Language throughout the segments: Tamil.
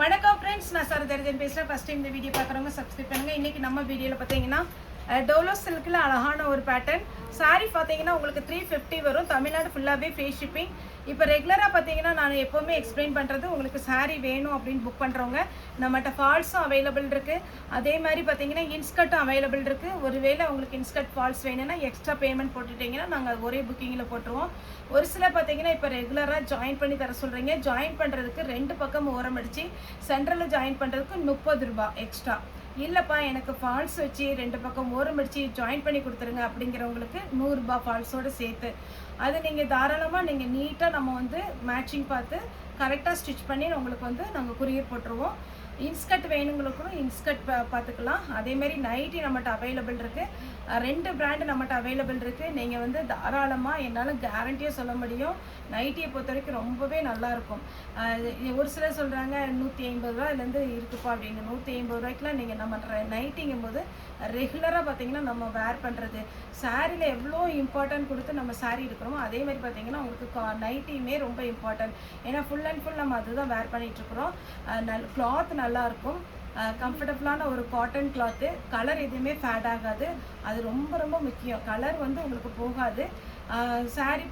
வணக்கம் ஃப்ரெண்ட்ஸ், நான் சரதர்ஜன் பேசுகிறேன். ஃபஸ்ட் டைம் இந்த வீடியோ பார்க்குறவங்க சப்ஸ்கிரைப் பண்ணுங்கள். இன்றைக்கி நம்ம வீடியோவில் பார்த்தீங்கன்னா டோலோ சில்கில் அழகான ஒரு பேட்டர்ன் சாரீ பார்த்தீங்கன்னா உங்களுக்கு 350 வரும். தமிழ்நாடு ஃபுல்லாகவே ஃப்ரீ ஷிப்பிங். இப்போ ரெகுலராக பார்த்தீங்கன்னா நான் எப்போவுமே எக்ஸ்பிளைன் பண்ணுறது, உங்களுக்கு சாரீ வேணும் அப்படின்னு புக் பண்ணுறவங்க நம்மகிட்ட ஃபால்ஸும் அவைலபிள் இருக்குது. அதே மாதிரி பார்த்தீங்கன்னா இன்ஸ்கர்ட்டும் அவைலபிள் இருக்குது. ஒருவேளை உங்களுக்கு இன்ஸ்கர்ட் ஃபால்ஸ் வேணும்னா எக்ஸ்ட்ரா பேமெண்ட் போட்டுட்டிங்கன்னா நாங்கள் ஒரே புக்கிங்கில் போட்டுருவோம். ஒரு சில பார்த்தீங்கன்னா இப்போ ரெகுலராக ஜாயின் பண்ணி தர சொல்கிறீங்க. ஜாயின் பண்ணுறதுக்கு 2 பக்கம் ஓரம் அடித்து சென்ட்ரலில் ஜாயின் பண்ணுறதுக்கு 30 ரூபா எக்ஸ்ட்ரா. இல்லைப்பா எனக்கு ஃபால்ஸ் வச்சு 2 பக்கம் ஓரம் அடித்து ஜாயின் பண்ணி கொடுத்துருங்க அப்படிங்கிறவங்களுக்கு 100 ரூபா ஃபால்ஸோடு சேர்த்து. அது நீங்கள் தாராளமாக நீங்கள் நீட்டாக நம்ம வந்து மேட்சிங் பார்த்து கரெக்டாக ஸ்டிச் பண்ணி உங்களுக்கு வந்து நாங்கள் கொரியர் போட்டுருவோம். இன்ஸ்கர்ட் வேணுங்களுக்கும் இன்ஸ்கர்ட் பார்த்துக்கலாம். அதேமாரி நைட்டி நம்மகிட்ட அவைலபிள் இருக்குது. 2 பிராண்டு நம்மகிட்ட அவைலபிள் இருக்குது. நீங்கள் வந்து தாராளமாக என்னால் கேரண்டியாக சொல்ல முடியும், நைட்டியை பொறுத்த வரைக்கும் ரொம்பவே நல்லாயிருக்கும். ஒரு சிலர் சொல்கிறாங்க 150 ரூபாயிலேருந்து இருக்குப்பா அப்படின்னு. 150 ரூபாய்க்குலாம் நீங்கள் நம்ம நைட்டிங்கும் போது ரெகுலராக பார்த்தீங்கன்னா நம்ம வேர் பண்ணுறது சாரியில் எவ்வளோ இம்பார்ட்டன்ட் கொடுத்து நம்ம சாரீ எடுக்கிறோமோ அதே மாதிரி பார்த்தீங்கன்னா உங்களுக்கு நைட்டியுமே ரொம்ப இம்பார்ட்டன்ட். ஏன்னா ஃபுல் அண்ட் ஃபுல் நம்ம அதுதான் வேர் பண்ணிகிட்ருக்குறோம். கிளாத் நல்லாயிருக்கும், கம்ஃபர்டபுளான ஒரு காட்டன் கிளாத்து. கலர் எதுவுமே ஃபேட் ஆகாது, அது ரொம்ப ரொம்ப முக்கியம். கலர் வந்து உங்களுக்கு போகாது. சாரீ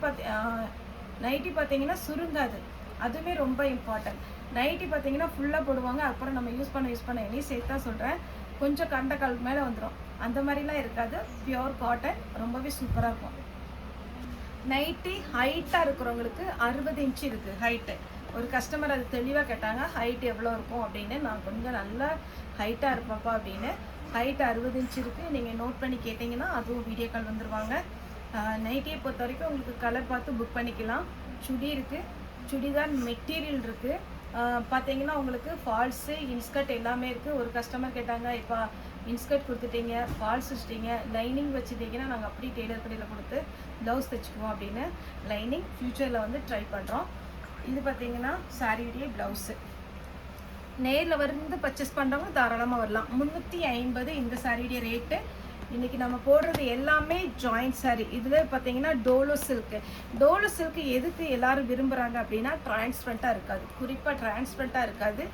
நைட்டி பார்த்தீங்கன்னா சுருங்காது, அதுவுமே ரொம்ப இம்பார்ட்டன்ட். நைட்டி பார்த்தீங்கன்னா ஃபுல்லாக போடுவாங்க, அப்புறம் நம்ம யூஸ் பண்ண என்னையும் சேர்த்து தான் சொல்கிறேன், கொஞ்சம் கண்ட கால் மேலே வந்துடும். அந்த மாதிரிலாம் இருக்காது, பியோர் காட்டன், ரொம்பவே சூப்பராக இருக்கும். நைட்டி ஹைட்டாக இருக்கிறவங்களுக்கு 60 இன்ச்சு இருக்குது ஹைட்டு. ஒரு கஸ்டமர் அது தெளிவாக கேட்டாங்க, ஹைட் எவ்வளோ இருக்கும் அப்படின்னு. நான் கொஞ்சம் நல்லா ஹைட்டாக இருப்பேன்ப்பா அப்படின்னு. ஹைட் 60 இன்ச்சு இருக்குது. நீங்கள் நோட் பண்ணி கேட்டிங்கன்னா அதுவும் வீடியோ கால் வந்துடுவாங்க. நைட்டியை பொறுத்த வரைக்கும் உங்களுக்கு கலர் பார்த்து புக் பண்ணிக்கலாம். சுடி இருக்குது, சுடிதார் மெட்டீரியல் இருக்குது. பார்த்தீங்கன்னா உங்களுக்கு ஃபால்ஸு இன்ஸ்கர்ட் எல்லாமே இருக்குது. ஒரு கஸ்டமர் கேட்டாங்க, இப்போ இன்ஸ்கர்ட் கொடுத்துட்டீங்க, ஃபால்ஸ் வச்சுட்டீங்க, லைனிங் வச்சுட்டிங்கன்னா நாங்கள் அப்படி டெய்லர் கடையில் கொடுத்து ப்ளவுஸ் தைச்சிக்குவோம் அப்படின்னு. லைனிங் ஃப்யூச்சரில் வந்து ட்ரை பண்ணுறோம். இது பார்த்தீங்கன்னா சாரியுடைய ப்ளவுஸு. நேரில் வந்து பர்ச்சேஸ் பண்ணுறவங்க தாராளமாக வரலாம். 350 இந்த சாரியுடைய ரேட்டு. இன்றைக்கி நம்ம போடுறது எல்லாமே ஜாயிண்ட் சாரீ. இதில் பார்த்தீங்கன்னா டோலோ சில்க்கு. டோலோ சில்க்கு எதுக்கு எல்லோரும் விரும்புகிறாங்க அப்படின்னா டிரான்ஸ்பரண்ட்டாக இருக்காது, குறிப்பாக டிரான்ஸ்பரண்ட்டாக இருக்காது,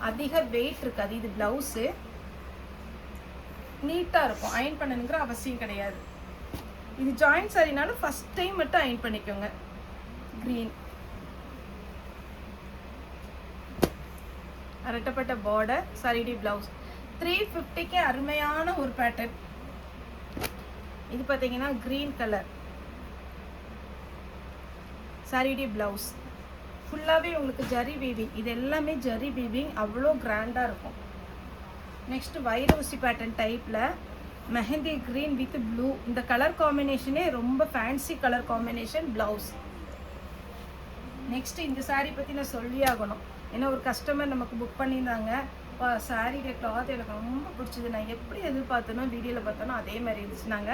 அதிக வெயிட் இருக்காது. இது ப்ளவுஸு நீட்டாக இருக்கும், அயன் பண்ணணுங்கிற அவசியம் கிடையாது. இது ஜாயிண்ட் சாரினாலும் ஃபஸ்ட் டைம் மட்டும் அயன் பண்ணிக்கோங்க. க்ரீன் அரட்டப்பட்ட பார்டர், சாரியுடைய ப்ளவுஸ். 350க்கு அருமையான ஒரு பேட்டர்ன். இது பார்த்தீங்கன்னா க்ரீன் கலர் சாரியுடைய ப்ளவுஸ். ஃபுல்லாகவே உங்களுக்கு ஜரி வீவிங், இது எல்லாமே ஜரி வீவிங், அவ்வளோ கிராண்டாக இருக்கும். நெக்ஸ்ட் வைரூசி பேட்டர்ன் டைப்பில் மெஹந்தி க்ரீன் வித் ப்ளூ. இந்த கலர் காம்பினேஷனே ரொம்ப fancy colour combination. Blouse. Next இந்த சாரீ பற்றி நான் சொல்லி ஆகணும், ஏன்னா ஒரு கஸ்டமர் நமக்கு புக் பண்ணியிருந்தாங்க. சாரியுடைய கிளாத் எனக்கு ரொம்ப பிடிச்சது, நான் எப்படி எதிர்பார்த்தனோ வீடியோவில் பார்த்தனோ அதே மாதிரி இருந்துச்சுனாங்க.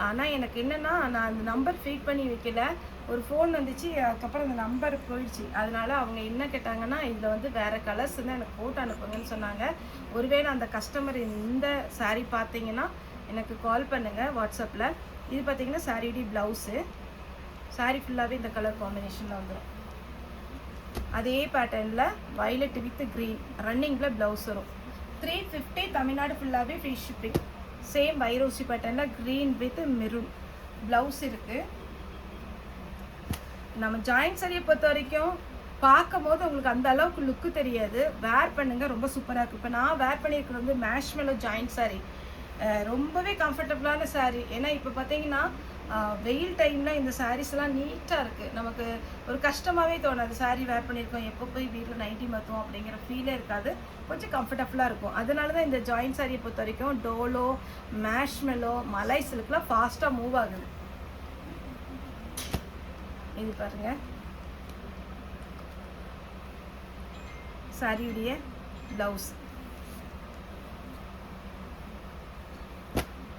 ஆனால் எனக்கு என்னென்னா நான் அந்த நம்பர் ஃபீட் பண்ணி வைக்கல, ஒரு ஃபோன் வந்துச்சு, அதுக்கப்புறம் அந்த நம்பர் போயிடுச்சு. அதனால அவங்க என்ன கேட்டாங்கன்னா இதில் வந்து வேறு கலர்ஸ் இருந்தால் எனக்கு ஃபோட்டோ அனுப்புங்கன்னு சொன்னாங்க. ஒருவேளை அந்த கஸ்டமர் இந்த சாரீ பார்த்தீங்கன்னா எனக்கு கால் பண்ணுங்கள் வாட்ஸ்அப்பில். இது பார்த்தீங்கன்னா சாரியுடைய ப்ளவுஸு. சாரீ ஃபுல்லாகவே இந்த கலர் காம்பினேஷனில் வந்துடும். அதே பேட்டர்னில் வயலட் வித் க்ரீன் ரன்னிங்கில் ப்ளவுஸ் வரும். 350 தமிழ்நாடு ஃபுல்லாகவே ஃப்ரீ ஷிப்பிங். சேம் வைரோசி பேட்டர்னில் க்ரீன் வித் மெரூன் ப்ளவுஸ் இருக்குது. நம்ம ஜாயிண்ட் சாரியை பொறுத்த வரைக்கும் பார்க்கும் போது உங்களுக்கு அந்த அளவுக்கு லுக்கு தெரியாது, வேர் பண்ணுங்கள், ரொம்ப சூப்பராக இருக்குது. இப்போ நான் வேர் பண்ணியிருக்கிறது வந்து மேஷ்மெலோ ஜாயிண்ட் சாரி, ரொம்பவே கம்ஃபர்டபுளான சாரீ. ஏன்னா இப்போ பார்த்தீங்கன்னா வெயில் டைமில் இந்த சாரீஸ்லாம் நீட்டாக இருக்குது, நமக்கு ஒரு கஷ்டமாகவே தோணாது. சாரீ வேர் பண்ணியிருக்கோம், எப்போ போய் வீட்டில் நைட்டி மாற்றுவோம் அப்படிங்கிற ஃபீலே இருக்காது, கொஞ்சம் கம்ஃபர்டபுளாக இருக்கும். அதனால தான் இந்த ஜாயிண்ட் சாரியை பொறுத்த வரைக்கும் டோலோ, மேஷ்மெலோ, மலை சில்க்லாம் ஃபாஸ்ட்டாக மூவ் ஆகுது. இது பாருங்கள் சாரியுடைய ப்ளவுஸ்.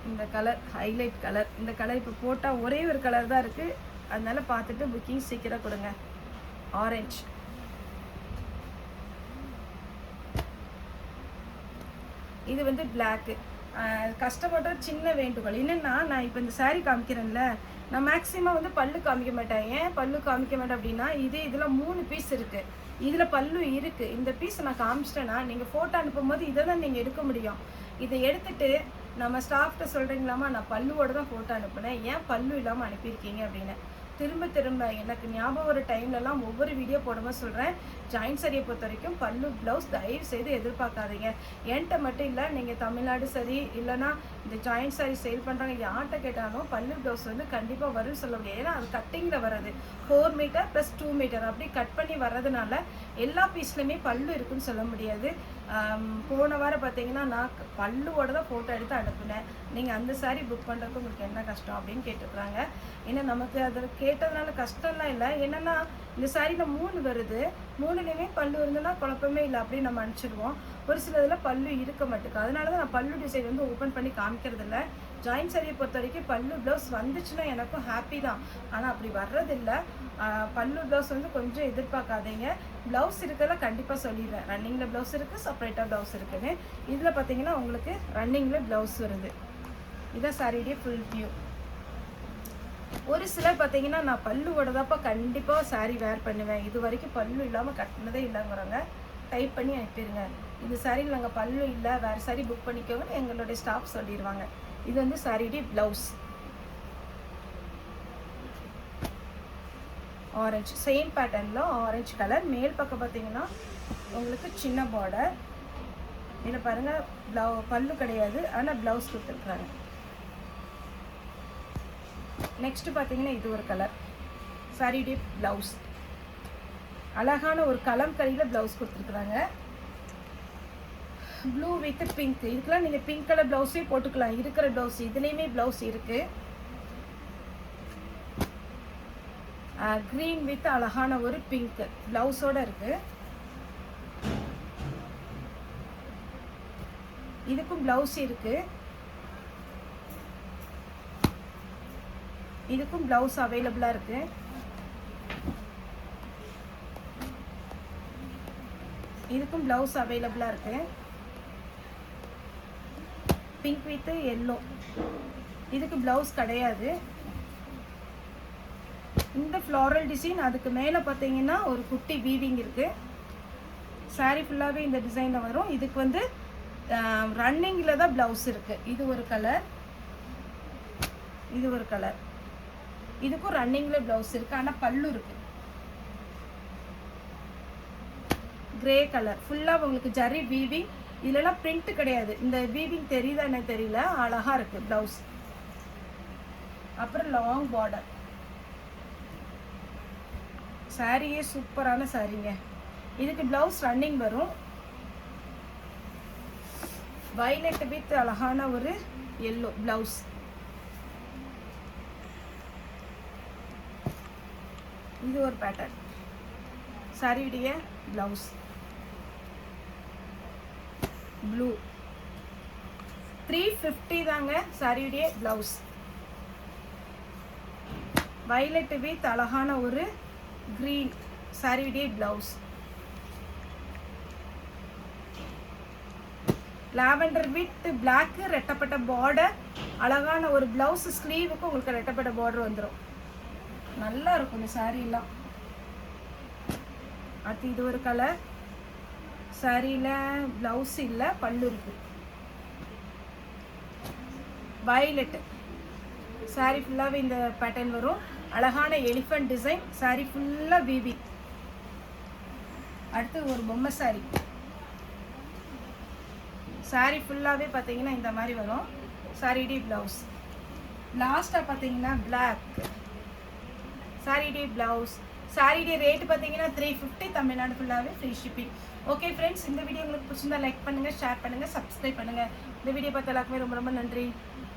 இந்த கலர் ஹைலைட் கலர். இந்த கலர் இப்போ போட்டால் ஒரே ஒரு கலர் தான் இருக்குது, அதனால பார்த்துட்டு புக்கிங் சீக்கிரம் கொடுங்க. ஆரஞ்சு. இது வந்து பிளாக்கு. கஸ்டமர்கிட்ட சின்ன வேண்டுகோள் என்னென்னா, நான் இப்போ இந்த சாரீ காமிக்கிறேன்ல, நான் மேக்ஸிமம் வந்து பல்லு காமிக்க மாட்டேன். ஏன் பல்லு காமிக்க மாட்டேன் அப்படின்னா, இதில் 3 பீஸ் இருக்குது. இதில் பல்லு இருக்குது. இந்த பீஸ் நான் காமிச்சிட்டேன்னா நீங்கள் ஃபோட்டோ அனுப்பும்போது இதை தான் நீங்கள் எடுக்க முடியும். இதை எடுத்துகிட்டு நம்ம ஸ்டாஃப்கிட்ட சொல்கிறீங்களாமா, நான் பல்லுவோடு தான் ஃபோட்டோ அனுப்புனேன், ஏன் பல்லு இல்லாமல் அனுப்பியிருக்கீங்க அப்படின்னு. திரும்ப எனக்கு ஞாபகம் ஒரு டைம்லலாம் ஒவ்வொரு வீடியோ போடும்போது சொல்கிறேன், ஜாயின்ட் சரியை பொறுத்த வரைக்கும் பல்லு ப்ளவுஸ் தயவு செய்து எதிர்பார்க்காதீங்க. என்கிட்ட மட்டும் இல்லை, நீங்கள் தமிழ்நாடு சரி இல்லைனா இந்த ஜாயின்ட் சாரி சேல் பண்ணுறாங்க யார்கிட்ட கேட்டாலும் பல்லு ப்ளவுஸ் வந்து கண்டிப்பாக வரும்னு சொல்ல முடியாது. ஏன்னா அது கட்டிங்கில் வர்றது 4 மீட்டர் + 2 மீட்டர் அப்படி கட் பண்ணி வர்றதுனால எல்லா பீஸ்லையுமே பல்லு இருக்குன்னு சொல்ல முடியாது. போன வாரம் பார்த்தீங்கன்னா நான் பல்லுவோட தான் ஃபோட்டோ எடுத்து அனுப்புனேன். நீங்கள் அந்த சாரீ புக் பண்ணுறதுக்கு உங்களுக்கு என்ன கஷ்டம் அப்படின்னு கேட்டுக்கிறாங்க. ஏன்னா நமக்கு அதில் கேட்டதுனால கஷ்டம்லாம் இல்லை. என்னென்னா இந்த சாரியில் 3 வருது, 3லேயுமே பல்லு இருந்ததுன்னா குழப்பமே இல்லை, அப்படின்னு நம்ம அனுப்பிச்சிடுவோம். ஒரு சில இதில் பல்லு இருக்க மாட்டேங்குது. அதனால தான் நான் பல்லு டிசைன் வந்து ஓப்பன் பண்ணி காமிக்கிறதில்ல. ஜாயின்ட் சாரியை பொறுத்த வரைக்கும் பல்லு ப்ளவுஸ் வந்துச்சுன்னா எனக்கும் ஹாப்பி தான், ஆனால் அப்படி வர்றதில்லை. பல்லு ப்ளவுஸ் வந்து கொஞ்சம் எதிர்பார்க்காதீங்க. ப்ளவுஸ் இருக்கிறத கண்டிப்பாக சொல்லிடுறேன். ரன்னிங்கில் ப்ளவுஸ் இருக்குது, செப்பரேட்டாக ப்ளவுஸ் இருக்குதுன்னு. இதில் பார்த்தீங்கன்னா உங்களுக்கு ரன்னிங்கில் ப்ளவுஸ் வருது. இதான் சாரியுடைய ஃபுல் வியூ. ஒரு சிலர் பார்த்தீங்கன்னா நான் பல்லுவோட தான்ப்பா கண்டிப்பாக சாரீ வேர் பண்ணுவேன், இது வரைக்கும் பல்லு இல்லாமல் கட்டினதே இல்லைங்கிறவங்க டைப் பண்ணி அனுப்பிடுங்க. இந்த சாரியில் நாங்கள் பல்லு இல்லை, வேறு சாரீ புக் பண்ணிக்கோங்கன்னு எங்களுடைய ஸ்டாஃப் சொல்லிடுவாங்க. இது வந்து சாரியுடைய ப்ளவுஸ். ஆரஞ்சு சேம் பேட்டர்னில் ஆரஞ்சு கலர். மேல் பக்கம் பார்த்தீங்கன்னா உங்களுக்கு சின்ன பார்டர். இதில் பாருங்கள் பல்லு கிடையாது, ஆனால் ப்ளவுஸ் கொடுத்துருக்குறாங்க. நெக்ஸ்ட் பார்த்தீங்கன்னா இது ஒரு கலர். சாரியுடைய ப்ளவுஸ் அழகான ஒரு கலம்கரியில் ப்ளவுஸ் கொடுத்துருக்குறாங்க. Blue with pink. இதுக்கெல்லாம் நீங்கள் பிங்க் கலர் ப்ளவுஸே போட்டுக்கலாம். இருக்கிற ப்ளவுஸ் இதுலேயுமே ப்ளவுஸ் இருக்குது. க்ரீன் வித் அழகான ஒரு பிங்க் ப்ளவுஸோடு இருக்குது. இதுக்கும் ப்ளவுஸ் இருக்குது. இதுக்கும் ப்ளவுஸ் அவைலபிளாக இருக்குது. இதுக்கும் ப்ளவுஸ் அவைலபிளாக இருக்குது. Pink with yellow. இதுக்கு ப்ளவுஸ் கிடையாது. இந்த ஃப்ளாரல் டிசைன் அதுக்கு மேலே பார்த்தீங்கன்னா ஒரு குட்டி வீவிங் இருக்குது. சாரீ ஃபுல்லாகவே இந்த டிசைனில் வரும். இதுக்கு வந்து ரன்னிங்கில் தான் ப்ளவுஸ் இருக்குது. இது ஒரு கலர், இது ஒரு கலர். இதுக்கும் ரன்னிங்கில் ப்ளவுஸ் இருக்குது, ஆனால் பல்லு இருக்குது. கிரே கலர் ஃபுல்லாக உங்களுக்கு ஜரி வீவிங். இதெல்லாம் பிரிண்ட் கிடையாது. இந்த வீவிங் தெரியுதா என்ன தெரியல, அழகாக இருக்குது ப்ளவுஸ். அப்புறம் லாங் பார்டர். சாரியே சூப்பரான சாரீங்க. இதுக்கு ப்ளவுஸ் ரன்னிங் வரும். வயலட் வித் அழகான ஒரு எல்லோ ப்ளவுஸ். இது ஒரு பேட்டர்ன். சாரியுடைய ப்ளவுஸ் ப்ளூ. 350 தாங்க சாரியுடைய ப்ளவுஸ். வயலட் வித் அழகான ஒரு கிரீன் சாரியுடைய ப்ளவுஸ். லாவெண்டர் வித் பிளாக் ரெட்டப்பட்ட பார்டர். அழகான ஒரு ப்ளவுஸ். ஸ்லீவுக்கு உங்களுக்கு ரெட்டப்பட்ட பார்டர் வந்துடும். நல்லா இருக்கும் இந்த சாரீலாம். அடுத்து இது ஒரு கலர். சாரியில் ப்ளவுஸ் இல்லை, பல்லு இருக்குது. வயலட். சாரீ ஃபுல்லாகவே இந்த பேட்டர்ன் வரும். அழகான எலிஃபண்ட் டிசைன். சாரீ ஃபுல்லாக வீவிங். அடுத்து ஒரு பொம்மை சாரீ. சாரீ ஃபுல்லாகவே பார்த்தீங்கன்னா இந்த மாதிரி வரும். சாரியுடைய ப்ளவுஸ். லாஸ்ட்டாக பார்த்தீங்கன்னா பிளாக். சாரியுடைய ப்ளவுஸ். சாரியுடைய ரேட்டு பார்த்தீங்கன்னா 350. தமிழ்நாடு ஃபுல்லாகவே ஃப்ரீ ஷிப்பிங். ஓகே ஃப்ரெண்ட்ஸ், இந்த வீடியோ உங்களுக்கு பிடிச்சிருந்தா லைக் பண்ணுங்கள், ஷேர் பண்ணுங்கள், சப்ஸ்கிரைப் பண்ணுங்கள். இந்த வீடியோ பார்த்த எல்லாருக்குமே ரொம்ப ரொம்ப நன்றி.